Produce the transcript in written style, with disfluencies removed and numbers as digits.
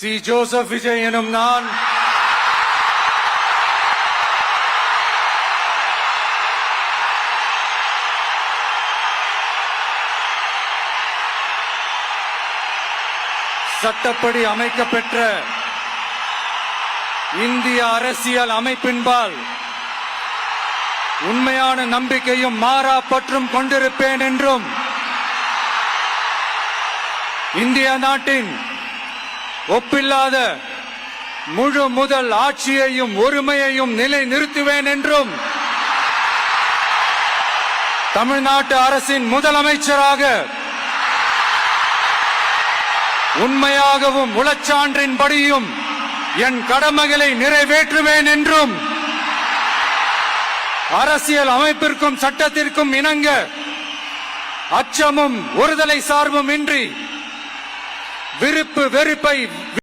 C Joseph Vijay எனும் நான் சட்டப்படி அமைக்கப்பெற்ற இந்திய அரசியல் அமைப்பின்பால் உண்மையான நம்பிக்கையும் மாறா பற்றும் கொண்டிருப்பேன் என்றும் இந்திய நாட்டின் ஒப்பில்லாத முழு முதல் ஆட்சியையும் ஒருமையையும் நிலை நிறுத்துவேன் என்றும் தமிழ்நாட்டு அரசின் முதலமைச்சராக உண்மையாகவும் உளச்சான்றின்படியும் என் கடமைகளை நிறைவேற்றுவேன் என்றும் அரசியல் அமைப்பிற்கும் சட்டத்திற்கும் இணங்க அச்சமும் ஒருதலை சார்பும் இன்றி விருப்பு வெறுப்பை